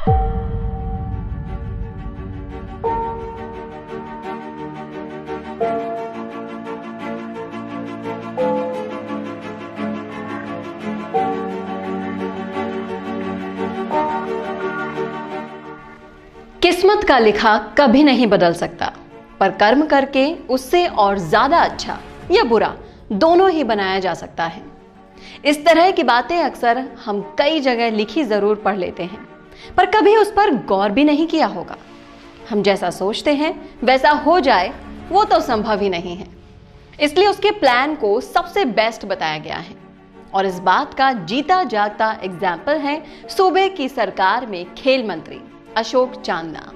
किस्मत का लिखा कभी नहीं बदल सकता, पर कर्म करके उससे और ज्यादा अच्छा या बुरा दोनों ही बनाया जा सकता है। इस तरह की बातें अक्सर हम कई जगह लिखी जरूर पढ़ लेते हैं, पर कभी उस पर गौर भी नहीं किया होगा। हम जैसा सोचते हैं वैसा हो जाए वो तो संभव ही नहीं है, इसलिए उसके प्लान को सबसे बेस्ट बताया गया है। और इस बात का जीता जागता एग्जाम्पल है सूबे की सरकार में खेल मंत्री अशोक चांदना।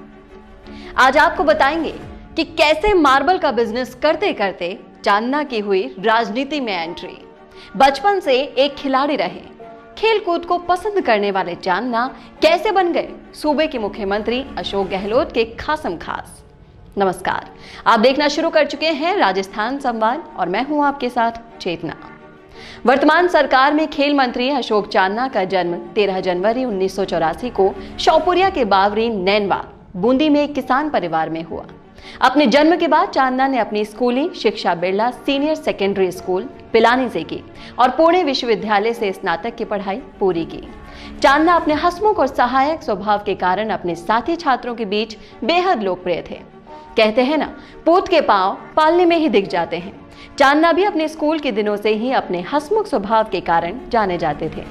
आज आपको बताएंगे कि कैसे मार्बल का बिजनेस करते करते चांदना की हुई राजनीति में एंट्री। बचपन से एक खिलाड़ी रहे, खेल कूद को पसंद करने वाले चांदना कैसे बन गए सूबे के मुख्यमंत्री अशोक गहलोत के खासम खास। नमस्कार, आप देखना शुरू कर चुके हैं राजस्थान संवाद और मैं हूं आपके साथ चेतना। वर्तमान सरकार में खेल मंत्री अशोक चांदना का जन्म 13 जनवरी 1984 को शौपुरिया के बावरी नैनवा बूंदी में एक किसान परिवार में हुआ। अपने जन्म के बाद चांदना ने अपनी स्कूली शिक्षा Birla senior secondary school Pilani से की और पुणे विश्वविद्यालय से स्नातक की पढ़ाई पूरी की। चांदना अपने हंसमुख और सहायक स्वभाव के कारण अपने साथी छात्रों के बीच बेहद लोकप्रिय थे। कहते हैं ना, पूत के पांव पालने में ही दिख जाते हैं। चांदना भी अपने स्कूल के दिनों से ही अपने हंसमुख स्वभाव के कारण जाने जाते थे,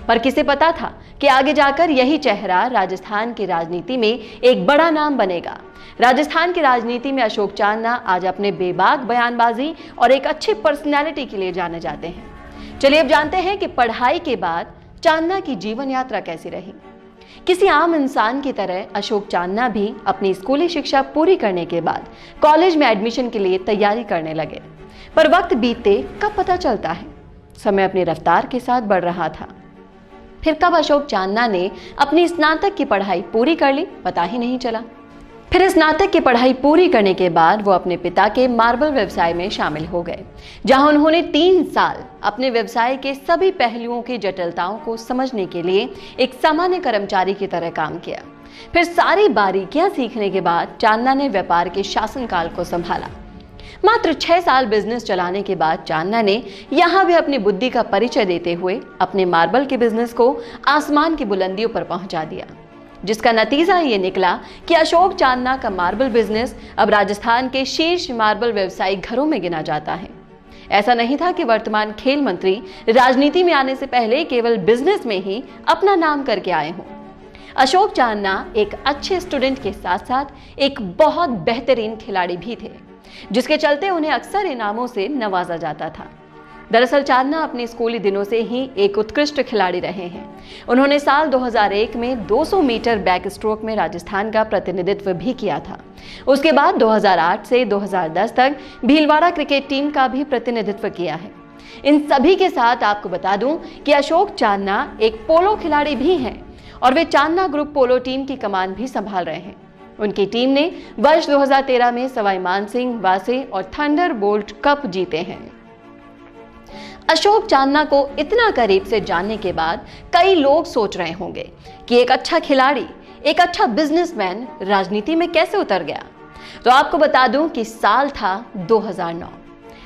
पर किसे पता था कि आगे जाकर यही चेहरा राजस्थान की राजनीति में एक बड़ा नाम बनेगा। राजस्थान की राजनीति में अशोक चांदना आज अपने बेबाक बयानबाजी और एक अच्छी पर्सनैलिटी के लिए जाने जाते हैं। चलिए अब जानते हैं कि पढ़ाई के बाद चांदना की जीवन यात्रा कैसी रही। किसी आम इंसान की तरह अशोक चांदना भी अपनी स्कूली शिक्षा पूरी करने के बाद कॉलेज में एडमिशन के लिए तैयारी करने लगे, पर वक्त बीतते कब पता चलता है, समय अपनी रफ्तार के साथ बढ़ रहा था। फिर कब अशोक चांदना ने अपनी स्नातक की पढ़ाई पूरी कर ली, पता ही नहीं चला। फिर स्नातक की पढ़ाई पूरी करने के बाद वो अपने पिता के मार्बल व्यवसाय में शामिल हो गए, जहां उन्होंने 3 साल अपने व्यवसाय के सभी पहलुओं की जटिलताओं को समझने के लिए एक सामान्य कर्मचारी की तरह काम किया। फिर सारी बारीकियां सीखने के बाद चांदना ने व्यापार के शासनकाल को संभाला। मात्र 6 साल बिजनेस चलाने के बाद चांदना ने यहां भी अपनी बुद्धि का परिचय देते हुए अपने मार्बल के बिजनेस को आसमान की बुलंदियों पर पहुंचा दिया, जिसका नतीजा ये निकला कि अशोक चांदना का मार्बल बिजनेस अब राजस्थान के शीर्ष मार्बल व्यवसायिक घरों में गिना जाता है। ऐसा नहीं था कि वर्तमान खेल मंत्री राजनीति में आने से पहले केवल बिजनेस में ही अपना नाम करके आए हों। अशोक चांदना एक अच्छे स्टूडेंट के साथ साथ एक बहुत बेहतरीन खिलाड़ी भी थे, जिसके चलते उन्हें अक्सर इनामों से नवाजा जाता था। दरअसल चांदना अपने स्कूली दिनों से ही एक उत्कृष्ट खिलाड़ी रहे हैं। उन्होंने साल 2001 में 200 मीटर बैक स्ट्रोक में राजस्थान का प्रतिनिधित्व भी किया था। उसके बाद 2008 से 2010 तक भीलवाड़ा क्रिकेट टीम का भी प्रतिनिधित्व किया है। इन सभी के साथ आपको बता दूं कि अशोक चांदना एक पोलो खिलाड़ी भी हैं और वे चांदना ग्रुप पोलो टीम की कमान भी संभाल रहे हैं। उनकी टीम ने वर्ष 2013 में सवाई मानसिंह, वासे और थंडर बोल्ट कप जीते हैं। अशोक चांदना को इतना करीब से जानने के बाद कई लोग सोच रहे होंगे कि एक अच्छा खिलाड़ी, एक अच्छा बिजनेसमैन राजनीति में कैसे उतर गया। तो आपको बता दूं कि साल था 2009।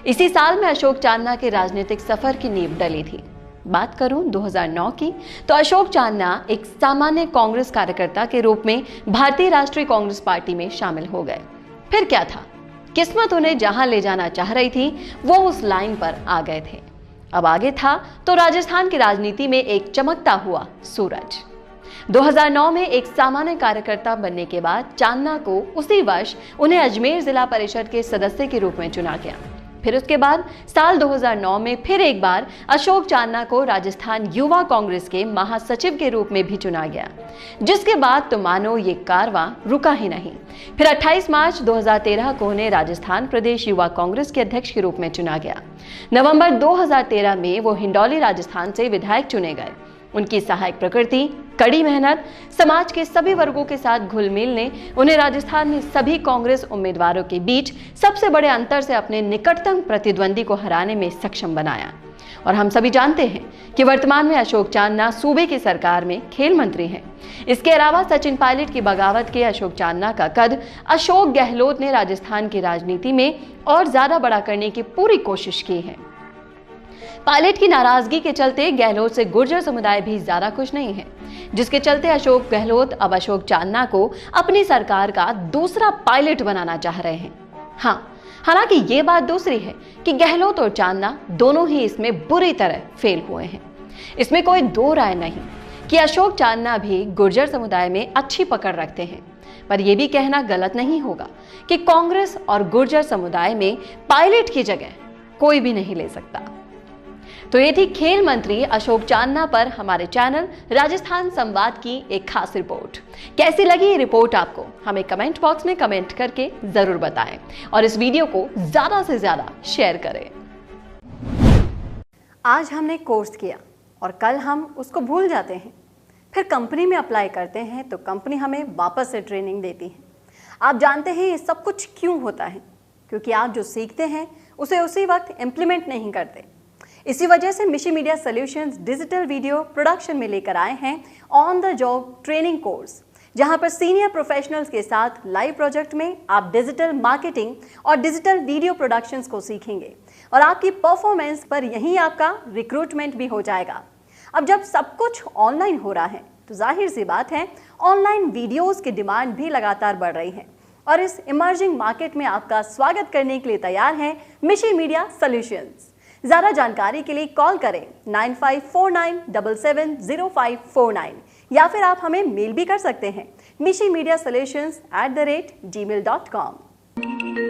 इसी साल में अशोक चांदना के राजनीतिक सफर की नींव डली थी। बात करूं 2009 की, तो अशोक चांदना एक सामान्य कांग्रेस कार्यकर्ता के रूप में भारतीय राष्ट्रीय कांग्रेस पार्टी में शामिल हो गए। फिर क्या था, किस्मत उन्हें जहां ले जाना चाह रही थी वो उस लाइन पर आ गए थे। अब आगे था तो राजस्थान की राजनीति में एक चमकता हुआ सूरज। 2009 में एक सामान्य कार्यकर्ता बनने के बाद चांदना को उसी वर्ष उन्हें अजमेर जिला परिषद के सदस्य के रूप में चुना गया। फिर उसके बाद साल 2009 में फिर एक बार अशोक चांदना को राजस्थान युवा कांग्रेस के महासचिव के रूप में भी चुना गया, जिसके बाद तो मानो ये कारवां रुका ही नहीं। फिर 28 मार्च 2013 को उन्हें राजस्थान प्रदेश युवा कांग्रेस के अध्यक्ष के रूप में चुना गया। नवंबर 2013 में वो हिंडौली राजस्थान से विधायक चुने गए। उनकी सहायक प्रकृति, कड़ी मेहनत, समाज के सभी वर्गों के साथ घुल मिल ने उन्हें राजस्थान में सभी कांग्रेस उम्मीदवारों के बीच सबसे बड़े अंतर से अपने निकटतम प्रतिद्वंदी को हराने में सक्षम बनाया। और हम सभी जानते हैं कि वर्तमान में अशोक चांदना सूबे की सरकार में खेल मंत्री हैं। इसके अलावा सचिन पायलट की बगावत के अशोक चांदना का कद अशोक गहलोत ने राजस्थान की राजनीति में और ज्यादा बड़ा करने की पूरी कोशिश की है। पायलट की नाराजगी के चलते गहलोत से गुर्जर समुदाय भी ज्यादा खुश नहीं है, जिसके चलते अशोक गहलोत अब अशोक चांदना को अपनी सरकार का दूसरा पायलट बनाना चाह रहे हैं। हाँ, हालांकि ये बात दूसरी है कि गहलोत और चांदना दोनों ही इसमें बुरी तरह फेल हुए हैं। इसमें कोई दो राय नहीं कि अशोक चांदना भी गुर्जर समुदाय में अच्छी पकड़ रखते हैं, पर यह भी कहना गलत नहीं होगा कि कांग्रेस और गुर्जर समुदाय में पायलट की जगह कोई भी नहीं ले सकता। तो ये थी खेल मंत्री अशोक चांदना पर हमारे चैनल राजस्थान संवाद की एक खास रिपोर्ट। कैसी लगी ये रिपोर्ट आपको, हमें कमेंट बॉक्स में कमेंट करके जरूर बताएं और इस वीडियो को ज्यादा से ज्यादा शेयर करें। आज हमने कोर्स किया और कल हम उसको भूल जाते हैं, फिर कंपनी में अप्लाई करते हैं तो कंपनी हमें वापस से ट्रेनिंग देती है। आप जानते हैं ये सब कुछ क्यों होता है? क्योंकि आप जो सीखते हैं उसे उसी वक्त इम्प्लीमेंट नहीं करते। इसी वजह से मिशी media solutions digital video production में लेकर आए हैं on the job training course, जहां पर सीनियर प्रोफेशनल्स के साथ लाइव प्रोजेक्ट में आप डिजिटल मार्केटिंग और डिजिटल वीडियो प्रोडक्शंस को सीखेंगे और आपकी परफॉर्मेंस पर यहीं आपका रिक्रूटमेंट भी हो जाएगा। अब जब सब कुछ ऑनलाइन हो रहा है तो जाहिर सी बात है ऑनलाइन वीडियोस की डिमांड भी लगातार बढ़ रही है और इस इमर्जिंग मार्केट में आपका स्वागत करने के लिए तैयार है मिशी मीडिया सॉल्यूशंस। ज्यादा जानकारी के लिए कॉल करें 9549770549 या फिर आप हमें मेल भी कर सकते हैं mishimediasolutions@gmail.com।